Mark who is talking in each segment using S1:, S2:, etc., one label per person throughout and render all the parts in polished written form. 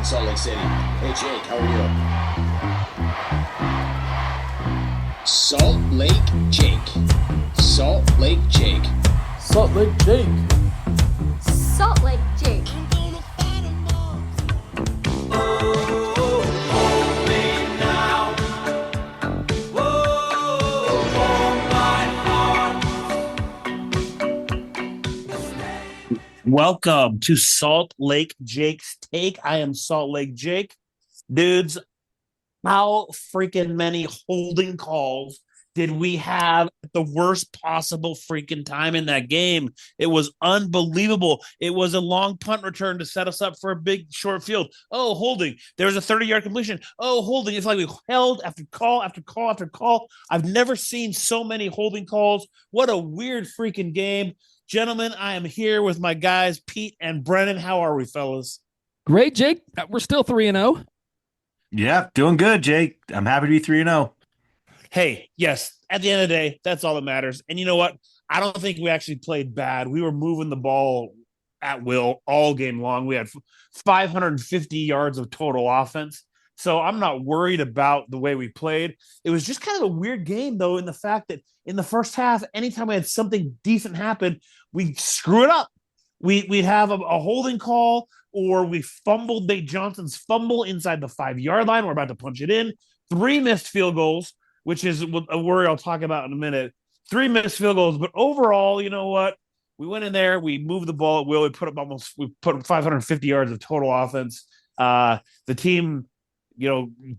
S1: Salt Lake City. Hey, Jake, how are you? Salt Lake Jake. Salt Lake Jake.
S2: Salt Lake Jake.
S3: Salt Lake Jake.
S2: Welcome to Salt Lake Jake's Take. I am Salt Lake Jake. Dudes, how freaking many holding calls did we have at the worst possible freaking time in that game? It was unbelievable. It was a long punt return to set us up for a big short field. Oh, holding. There was a 30-yard completion. Oh, holding. It's like we held after call after call after call. I've never seen so many holding calls. What a weird freaking game. Gentlemen, I am here with my guys, Pete and Brennan. How are we, fellas?
S4: Great, Jake. We're still 3-0.
S5: Yeah, doing good, Jake. I'm happy to be 3-0.
S2: Hey, yes, at the end of the day, that's all that matters. And you know what? I don't think we actually played bad. We were moving the ball at will all game long. We had 550 yards of total offense. So I'm not worried about the way we played. It was just kind of a weird game, though, in the fact that in the first half, anytime we had something decent happen, we screw it up. We'd have a holding call, or we fumbled Nate Johnson's fumble inside the 5-yard line. We're about to punch it in. 3 missed field goals, which is a worry I'll talk about in a minute. 3 missed field goals, but overall, you know what? We went in there, we moved the ball at will. We put up 550 yards of total offense. The team,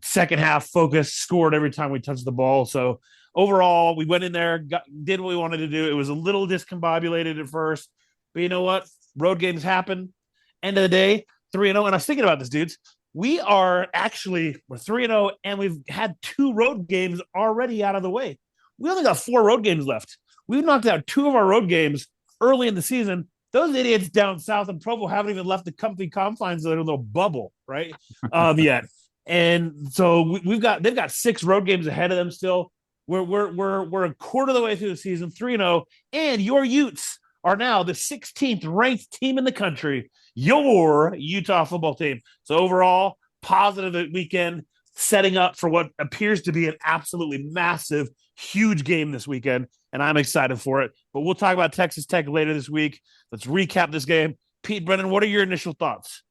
S2: second half focus, scored every time we touched the ball. So overall, we went in there, did what we wanted to do. It was a little discombobulated at first, but you know what? Road games happen. End of the day, 3-0. And I was thinking about this, dudes. We're 3-0, and we've had 2 road games already out of the way. We only got 4 road games left. We've knocked out 2 of our road games early in the season. Those idiots down south in Provo haven't even left the comfy confines of their little bubble, right? Yet. And so they've got 6 road games ahead of them still. We're a quarter of the way through the season, 3-0, and your Utes are now the 16th ranked team in the country, your Utah football team. So overall, positive weekend, setting up for what appears to be an absolutely massive, huge game this weekend, and I'm excited for it. But we'll talk about Texas Tech later this week. Let's recap this game. Pete, Brennan, what are your initial thoughts?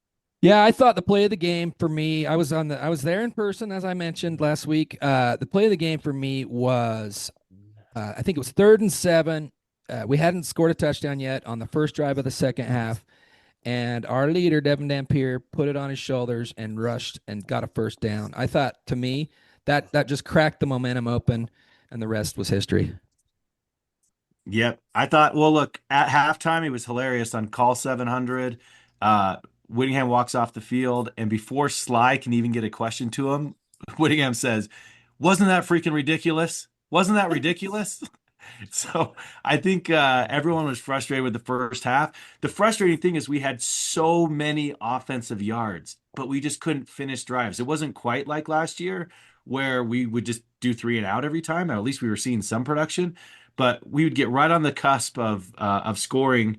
S4: Yeah, I thought the play of the game for me, I was there in person, as I mentioned last week. The play of the game for me was, I think it was 3rd and 7. We hadn't scored a touchdown yet on the first drive of the second half, and our leader, Devin Dampier, put it on his shoulders and rushed and got a first down. I thought, to me, that just cracked the momentum open, and the rest was history.
S5: Yep. I thought, well, look, at halftime, it was hilarious on call 700. Whittingham walks off the field, and before Sly can even get a question to him, Whittingham says, "Wasn't that freaking ridiculous? Wasn't that ridiculous?" So I think everyone was frustrated with the first half. The frustrating thing is we had so many offensive yards, but we just couldn't finish drives. It wasn't quite like last year where we would just do 3 and out every time. At least we were seeing some production, but we would get right on the cusp of scoring,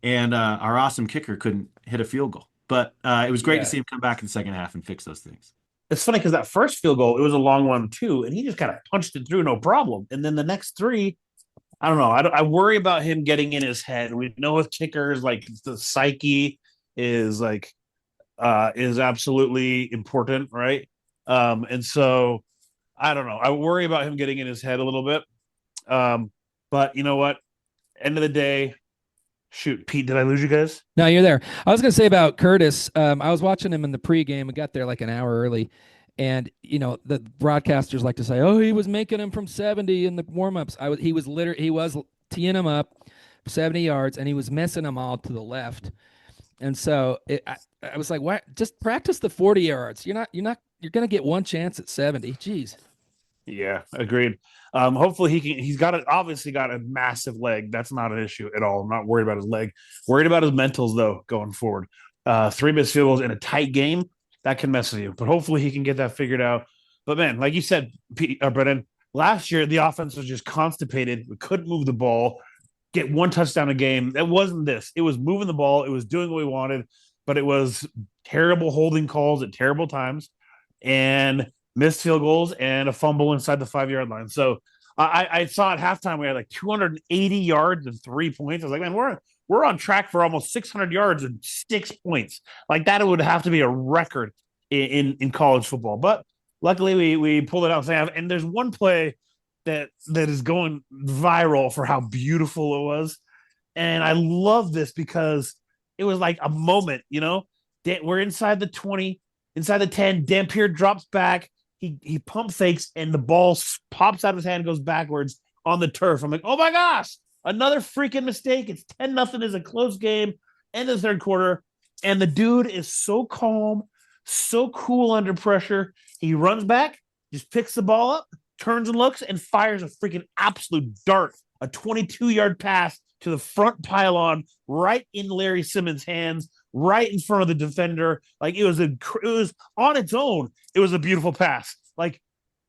S5: and our awesome kicker couldn't hit a field goal. But it was great to see him come back in the second half and fix those things.
S2: It's funny because that first field goal, it was a long one too, and he just kind of punched it through, no problem. And then the next 3, I don't know. I worry about him getting in his head. We know with kickers, like the psyche is absolutely important, right? And so I don't know. I worry about him getting in his head a little bit. But you know what? End of the day, shoot, Pete, did I lose you guys?
S4: No, you're there. I was going to say about Curtis. I was watching him in the pregame. I got there like an hour early. And, the broadcasters like to say, oh, he was making him from 70 in the warm-ups. He was teeing him up 70 yards, and he was missing them all to the left. And so I was like, "What? Just practice the 40 yards. You're going to get one chance at 70. Jeez."
S2: Yeah, agreed. Hopefully he's obviously got a massive leg. That's not an issue at all. I'm not worried about his leg. Worried about his mentals though, going forward. 3 missed field goals in a tight game, that can mess with you. But hopefully he can get that figured out. But man, like you said, Brennan, last year the offense was just constipated. We couldn't move the ball, get 1 touchdown a game. That wasn't this. It was moving the ball. It was doing what we wanted, but it was terrible holding calls at terrible times, and missed field goals and a fumble inside the 5 yard line. So I saw at halftime we had like 280 yards and 3 points. I was like, man, we're on track for almost 600 yards and 6 points. Like that would have to be a record in college football. But luckily we pulled it out. And there's one play that is going viral for how beautiful it was. And I love this because it was like a moment, we're inside the 20, inside the 10. Dampier drops back. He pump fakes, and the ball pops out of his hand and goes backwards on the turf. I'm like, oh my gosh, another freaking mistake. It's 10-0. It's a close game. End of the third quarter. And the dude is so calm, so cool under pressure. He runs back, just picks the ball up, turns and looks, and fires a freaking absolute dart, a 22-yard pass to the front pylon, right in Larry Simmons' hands, right in front of the defender. Like it was on its own. It was a beautiful pass, like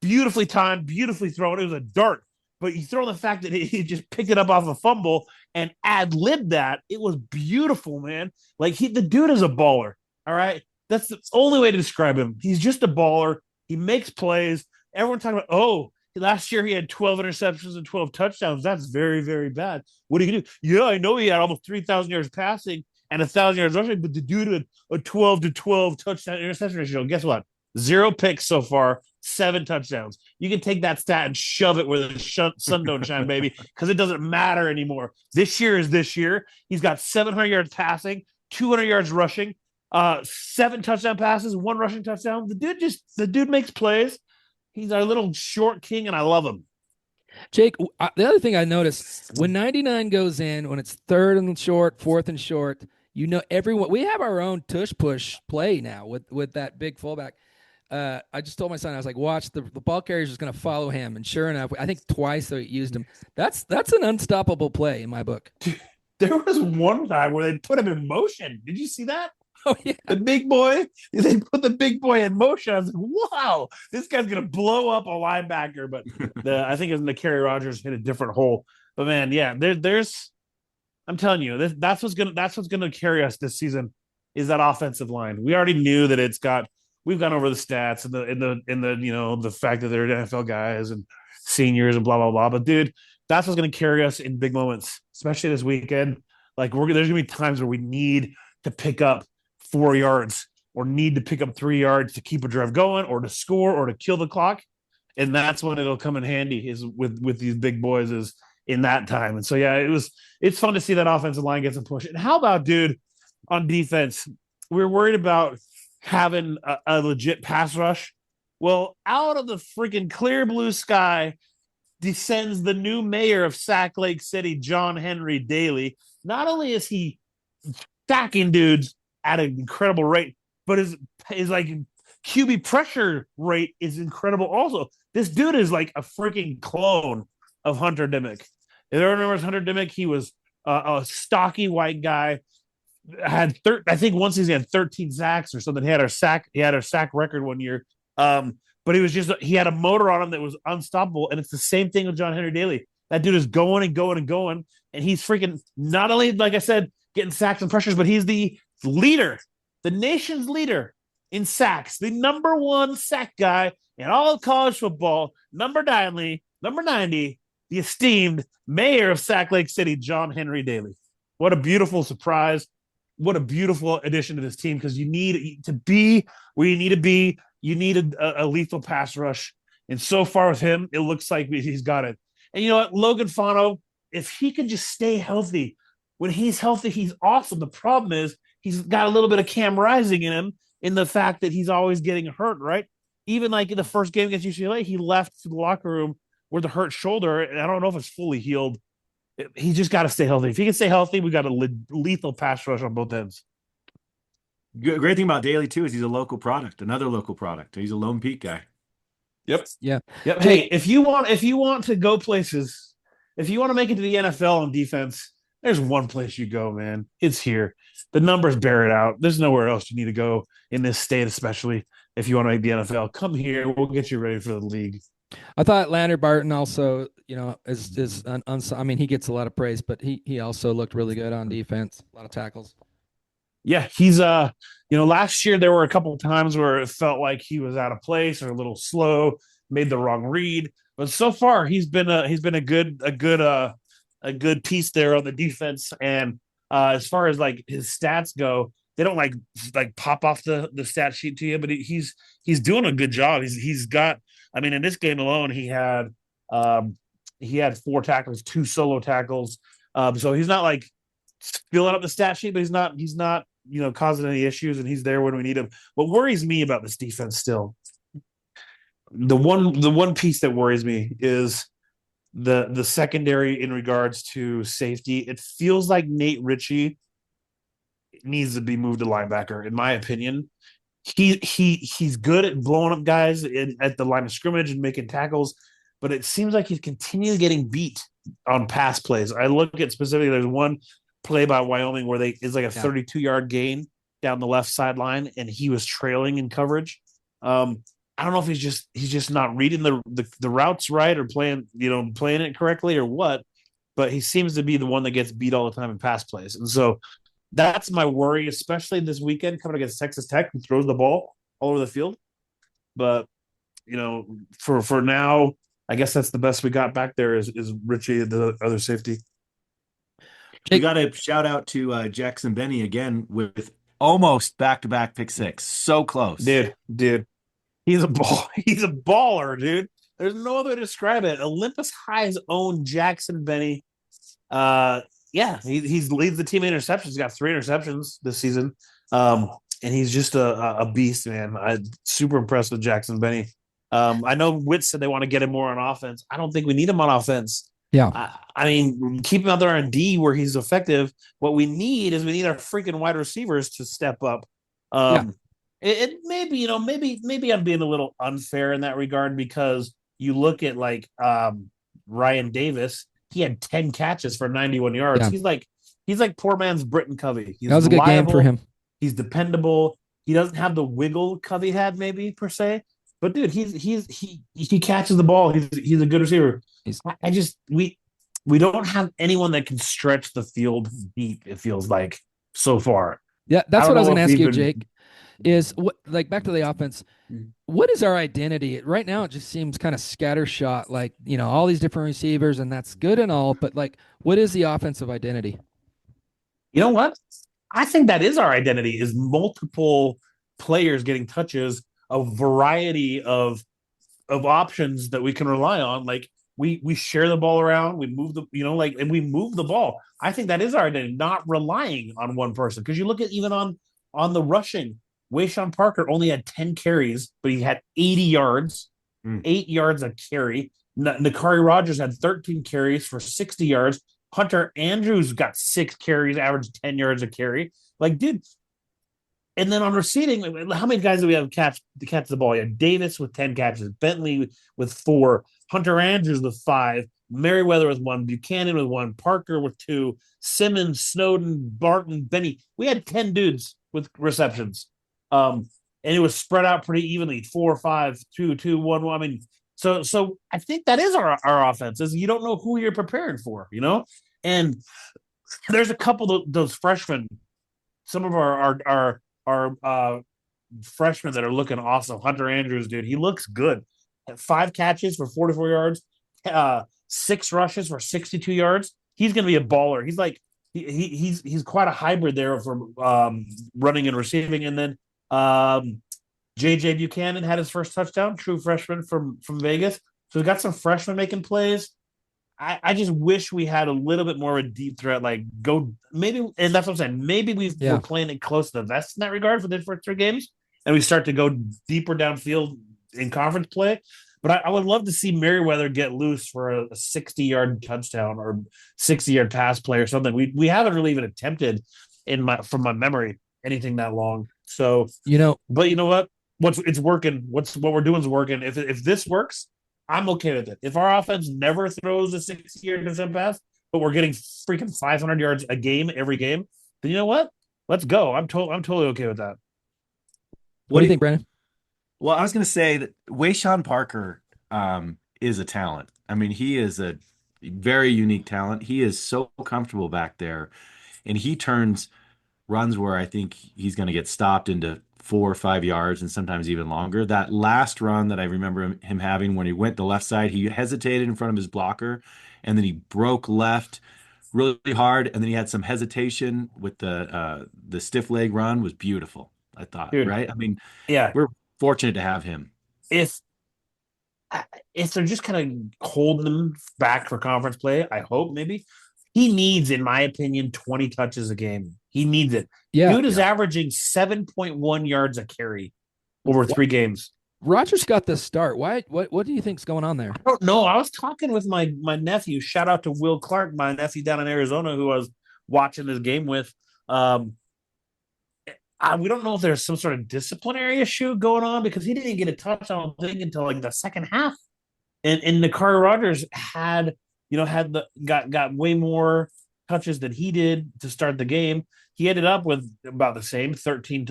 S2: beautifully timed, beautifully thrown. It was a dart, but you throw the fact that he just picked it up off a fumble and ad-libbed that. It was beautiful, man. Like the dude is a baller. All right, that's the only way to describe him. He's just a baller. He makes plays. Everyone talking about, last year he had 12 interceptions and 12 touchdowns. That's very, very bad. What are you going to do? Yeah, I know he had almost 3,000 yards passing and 1,000 yards rushing, but the dude had a 12-12 touchdown interception ratio. Guess what? 0 picks so far, 7 touchdowns. You can take that stat and shove it where the sun don't shine, baby, because it doesn't matter anymore. This year is this year. He's got 700 yards passing, 200 yards rushing, 7 touchdown passes, 1 rushing touchdown. The dude makes plays. He's our little short king, and I love him.
S4: Jake, the other thing I noticed, when 99 goes in, when it's 3rd and short, 4th and short, everyone, we have our own tush push play now with that big fullback. I just told my son, I was like, watch, the ball carrier is just going to follow him. And sure enough, I think twice they used him. That's an unstoppable play in my book.
S2: There was one time where they put him in motion. Did you see that?
S4: Oh, yeah.
S2: The big boy, they put the big boy in motion. I was like, wow, this guy's going to blow up a linebacker. But I think it's N'Kerry Rogers hit a different hole. But man, yeah, there's I'm telling you, that's what's gonna carry us this season is that offensive line. We already knew that we've gone over the stats and the fact that they're NFL guys and seniors and blah blah blah. But dude, that's what's gonna carry us in big moments, especially this weekend. Like there's gonna be times where we need to pick up 4 yards or need to pick up 3 yards to keep a drive going or to score or to kill the clock. And that's when it'll come in handy is with these big boys is in that time. And so, yeah, it's fun to see that offensive line get some push. And how about, dude, on defense, we're worried about having a legit pass rush. Well, out of the freaking clear blue sky descends the new mayor of Sac Lake City, John Henry Daly. Not only is he stacking dudes at an incredible rate, but his like QB pressure rate is incredible also. This dude is like a freaking clone of Hunter Dimick. If everyone remembers Hunter Dimick, he was a stocky white guy. I think once he had 13 sacks or something. He had our sack record one year. But he had a motor on him that was unstoppable. And it's the same thing with John Henry Daly. That dude is going and going and going. And he's freaking not only, like I said, getting sacks and pressures, but he's the leader, the nation's leader in sacks, the number 1 sack guy in all of college football, number 90, the esteemed mayor of Sac Lake City, John Henry Daly. What a beautiful surprise. What a beautiful addition to this team, because you need to be where you need to be. You need a lethal pass rush. And so far with him, it looks like he's got it. And you know what? Logan Fano, if he can just stay healthy, when he's healthy, he's awesome. The problem is he's got a little bit of Cam Rising in him in the fact that he's always getting hurt, right? Even like in the first game against UCLA, he left to the locker room with a hurt shoulder, and I don't know if it's fully healed. He just got to stay healthy. If he can stay healthy, we got a lethal pass rush on both ends.
S5: Great thing about Daly too is he's a local product, another local product. He's a Lone Peak guy.
S2: Yep.
S4: Yeah.
S2: Yep. Hey, if you want to go places, if you want to make it to the NFL on defense, there's one place you go, man. It's here. The numbers bear it out. There's nowhere else you need to go in this state, especially if you want to make the NFL. Come here. We'll get you ready for the league.
S4: I thought Lander Barton also, I mean, he gets a lot of praise, but he also looked really good on defense. A lot of tackles.
S2: Yeah, he's last year there were a couple of times where it felt like he was out of place or a little slow, made the wrong read. But so far he's been a good piece there on the defense. And as far as like his stats go, they don't like pop off the stat sheet to you, but he's doing a good job. He's got, I mean, in this game alone, um he had 4 tackles, 2 solo tackles. So he's not like filling up the stat sheet, but he's not causing any issues, and he's there when we need him. What worries me about this defense still, the one piece that worries me is the secondary in regards to safety. It feels like Nate Ritchie needs to be moved to linebacker, in my opinion. He's good at blowing up guys at the line of scrimmage and making tackles, but it seems like he's continually getting beat on pass plays. I look at specifically, there's one play by Wyoming where it's like a 32-yard gain down the left sideline, and he was trailing in coverage. I don't know if he's just not reading the routes right or playing it correctly or what, but he seems to be the one that gets beat all the time in pass plays. And so that's my worry, especially this weekend coming against Texas Tech, who throws the ball all over the field. But for now, I guess that's the best we got back there is Richie, the other safety.
S5: We got to shout out to Jackson Benny again with almost back-to-back pick six. So close.
S2: Dude. He's a ball. He's a baller, dude. There's no other way to describe it. Olympus High's own Jackson Benny. Yeah, he's leads the team in interceptions. He's got 3 interceptions this season. And he's just a beast, man. I'm super impressed with Jackson Benny. I know Witt said they want to get him more on offense. I don't think we need him on offense.
S4: Yeah.
S2: I mean, keep him out there on D where he's effective. What we need is our freaking wide receivers to step up. It maybe maybe I'm being a little unfair in that regard, because you look at like Ryan Davis. He had 10 catches for 91 yards.
S4: Yeah.
S2: He's like poor man's Britton Covey. He's
S4: That was a good game for him.
S2: He's dependable. He doesn't have the wiggle Covey had, maybe per se, but dude, he catches the ball. He's a good receiver. We don't have anyone that can stretch the field deep. It feels like so far.
S4: Yeah, that's what I was going to ask you,
S2: been,
S4: Jake. Is what, like, back to the offense, what is our identity right now? It just seems kind of scattershot, like, all these different receivers, and that's good and all, but like, what is the offensive identity?
S2: You know what? I think that is our identity, is multiple players getting touches, a variety of options that we can rely on. Like we share the ball around, we move and we move the ball. I think that is our identity, not relying on one person. Because you look at even on the rushing, Wayshawn Parker only had 10 carries, but he had 80 yards, 8 yards a carry. Nakari Rogers had 13 carries for 60 yards. Hunter Andrews got 6 carries, averaged 10 yards a carry. Like, dude. And then on receiving, how many guys do we have catch the ball? Yeah, Davis with 10 catches, Bentley with 4, Hunter Andrews with 5, Merriweather with 1, Buchanan with 1, Parker with 2, Simmons, Snowden, Barton, Benny. We had 10 dudes with receptions. And it was spread out pretty evenly, 4, 5, 2, 2, 1, 1. I mean, so I think that is our offense, is you don't know who you're preparing for, And there's a couple of those freshmen, some of our freshmen that are looking awesome. Hunter Andrews, dude, he looks good. 5 catches for 44 yards, 6 rushes for 62 yards. He's going to be a baller. He's like he's quite a hybrid there from running and receiving. And then JJ Buchanan had his first touchdown, true freshman from Vegas. So we got some freshmen making plays. I just wish we had a little bit more of a deep threat, like maybe, and that's what I'm saying. Maybe we're playing it close to the vest in that regard for the first 3 games, and we start to go deeper downfield in conference play. But I would love to see Merriweather get loose for a 60-yard touchdown or 60-yard pass play or something. We haven't really even attempted from my memory anything that long. So but you know what? It's working. What we're doing is working. If this works, I'm okay with it. If our offense never throws a 60-yard touchdown pass, but we're getting freaking 500 yards a game every game, then you know what? Let's go. I'm totally okay with that.
S4: What do you think, Brandon?
S5: Well, I was going to say that Wayshawn Parker is a talent. I mean, he is a very unique talent. He is so comfortable back there, and he turns runs where I think he's going to get stopped into 4 or 5 yards and sometimes even longer. That last run that I remember him having when he went the left side, he hesitated in front of his blocker and then he broke left really hard, and then he had some hesitation with the stiff leg run was beautiful, I thought,
S2: Dude.
S5: right? I mean,
S2: Yeah.
S5: we're fortunate to have him.
S2: If if they're just kind of holding him back for conference play, I hope maybe he needs, in my opinion, 20 touches a game. He needs it.
S4: Yeah.
S2: Dude is averaging 7.1 yards a carry over 3 games.
S4: Rogers got the start. Why? What do you think's going on there?
S2: I don't know. I was talking with my nephew. Shout out to Will Clark, my nephew down in Arizona, who I was watching this game with. We don't know if there's some sort of disciplinary issue going on because he didn't get a touch, I don't think, until like the second half. And Nicari Rogers got way more touches than he did to start the game. He ended up with about the same 13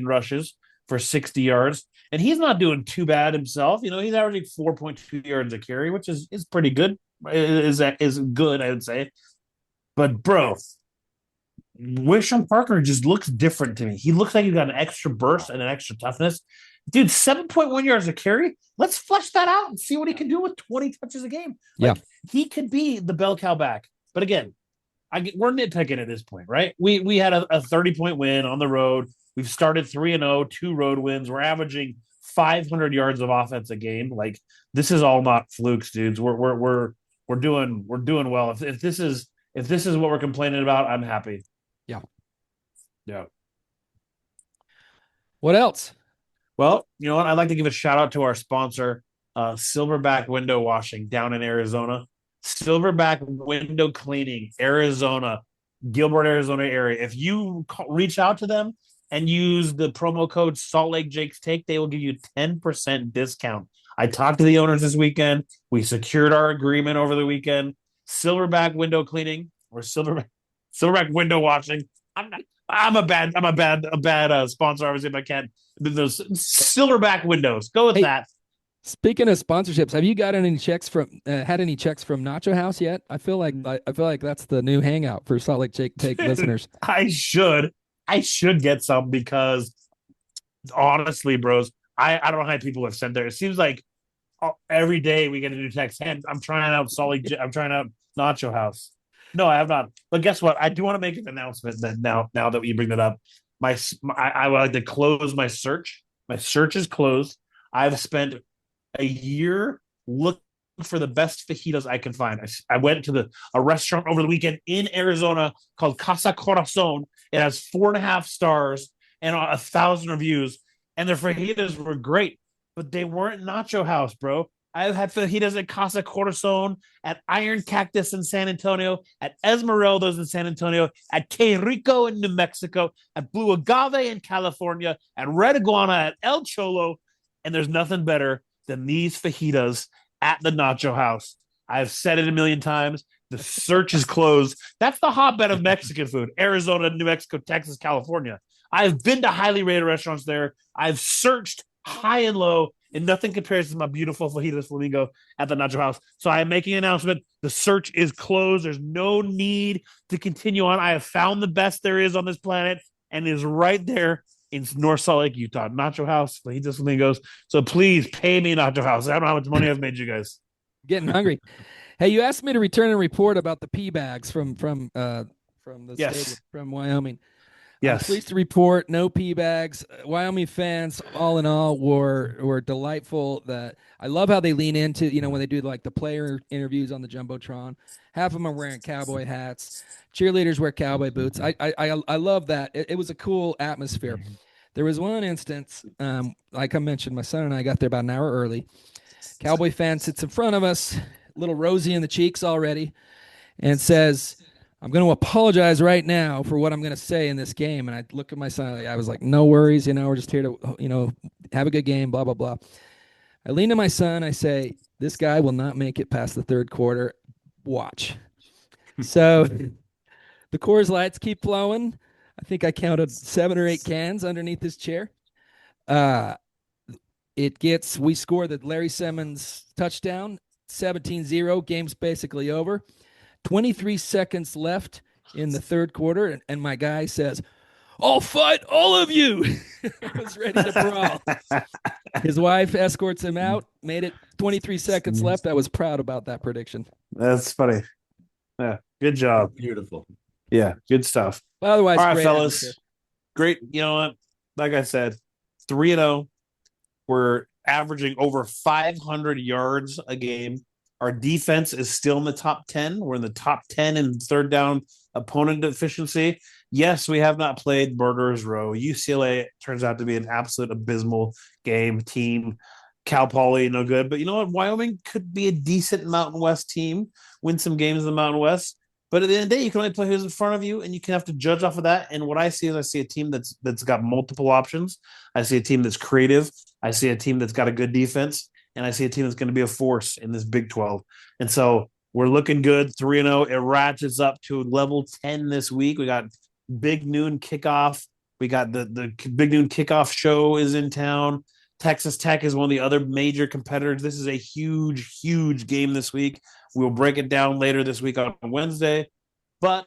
S2: rushes for 60 yards, and he's not doing too bad himself. He's averaging 4.2 yards a carry, which is pretty good. Is good, I would say. But bro, Wisham Parker just looks different to me. He looks like he's got an extra burst and an extra toughness. Dude, 7.1 yards a carry. Let's flesh that out and see what he can do with 20 touches a game. Like, he could be the bell cow back. But again, we're nitpicking at this point, right? We had a 30-point win on the road. We've started 3-0, 2 road wins. We're averaging 500 yards of offense a game. Like, this is all not flukes, dudes. We're doing well. If this is what we're complaining about, I'm happy. Yeah.
S4: What else?
S2: Well, you know what? I'd like to give a shout out to our sponsor, Silverback Window Washing down in Arizona. Silverback Window Cleaning, Arizona, Gilbert, Arizona area. If you reach out to them and use the promo code Salt Lake Jake's Take, they will give you 10% discount. I talked to the owners this weekend. We secured our agreement over the weekend. Silverback Window Cleaning or Silverback Window Washing. I'm a bad sponsor, obviously, if I can. Those Silverback windows. Go with that.
S4: Speaking of sponsorships, have you got any checks from had any checks from Nacho House yet? I feel like that's the new hangout for Salt Lake Jake Take listeners.
S2: I should get some because honestly, bros, I don't know how many people have sent there. It seems like every day we get a new text. And I'm trying out I'm trying out Nacho House. No, I have not. But guess what? I do want to make an announcement that now that you bring that up. I would like to close my search. My search is closed. I've spent a year looking for the best fajitas I can find. I went to a restaurant over the weekend in Arizona called Casa Corazon. It has 4.5 stars and 1,000 reviews, and their fajitas were great, but they weren't Nacho House, bro. I've had fajitas at Casa Corazon, at Iron Cactus in San Antonio, at Esmeralda's in San Antonio, at Que Rico in New Mexico, at Blue Agave in California, at Red Iguana at El Cholo, and there's nothing better than these fajitas at the Nacho House. I've said it a million times. The search is closed. That's the hotbed of Mexican food. Arizona, New Mexico, Texas, California. I've been to highly rated restaurants there. I've searched high and low, and nothing compares to my beautiful fajitas flamingo at the Nacho House. So I am making an announcement. The search is closed. There's no need to continue on. I have found the best there is on this planet, and it is right there in North Salt Lake, Utah. Nacho House, fajitas flamingos. So please pay me, Nacho House. I don't know how much money I've made you guys.
S4: Getting hungry. Hey, you asked me to return and report about the pea bags from the stadium, from Wyoming.
S2: Yes.
S4: I'm pleased to report no pea bags. Wyoming fans, all in all, were delightful. I love how they lean into, when they do like the player interviews on the Jumbotron. Half of them are wearing cowboy hats. Cheerleaders wear cowboy boots. I love that. It was a cool atmosphere. There was one instance, like I mentioned, my son and I got there about an hour early. Cowboy fan sits in front of us, a little rosy in the cheeks already, and says, "I'm going to apologize right now for what I'm going to say in this game." And I look at my son. I was like, "No worries. We're just here to, have a good game, blah, blah, blah." I lean to my son. I say, "This guy will not make it past the third quarter. Watch." So the Coors Lights keep flowing. I think I counted 7 or 8 cans underneath his chair. We score the Larry Simmons touchdown, 17-0. Game's basically over. 23 seconds left in the third quarter, and my guy says, I'll fight all of you. I was ready to brawl. His wife escorts him out. Made it 23 seconds left. I was proud about that prediction.
S2: That's funny. Yeah, good job.
S5: Beautiful.
S2: Yeah, good stuff.
S4: But otherwise,
S2: All right,
S4: great
S2: fellas.
S4: atmosphere.
S2: Great. You know what? Like I said, 3-0. We're averaging over 500 yards a game. Our defense is still in the top 10. We're in the top 10 in third down opponent efficiency. Yes, we have not played Murderers Row. UCLA turns out to be an absolute abysmal team. Cal Poly, no good. But you know what? Wyoming could be a decent Mountain West team, win some games in the Mountain West. But at the end of the day, you can only play who's in front of you, and you can have to judge off of that. And what I see is I see a team that's got multiple options. I see a team that's creative. I see a team that's got a good defense, and I see a team that's going to be a force in this Big 12. And so we're looking good, 3-0. It ratchets up to level 10 this week. We got big noon kickoff. We got the big noon kickoff show is in town. Texas Tech is one of the other major competitors. This is a huge, huge game this week. We'll break it down later this week on Wednesday. But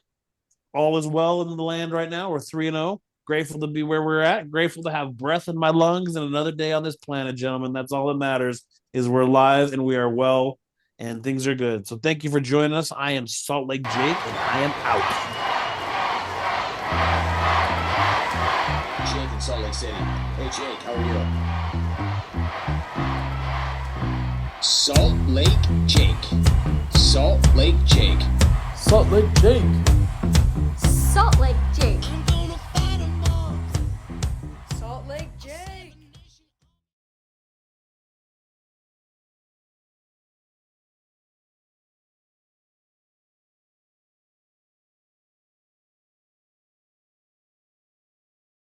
S2: all is well in the land right now. We're 3-0. Grateful to be where we're at. Grateful to have breath in my lungs and another day on this planet, gentlemen. That's all that matters is we're alive and we are well and things are good. So thank you for joining us. I am Salt Lake Jake and I am out.
S1: Jake in Salt Lake City. Hey, Jake, how are you? Salt Lake Jake. Salt Lake Jake.
S6: Salt Lake Jake.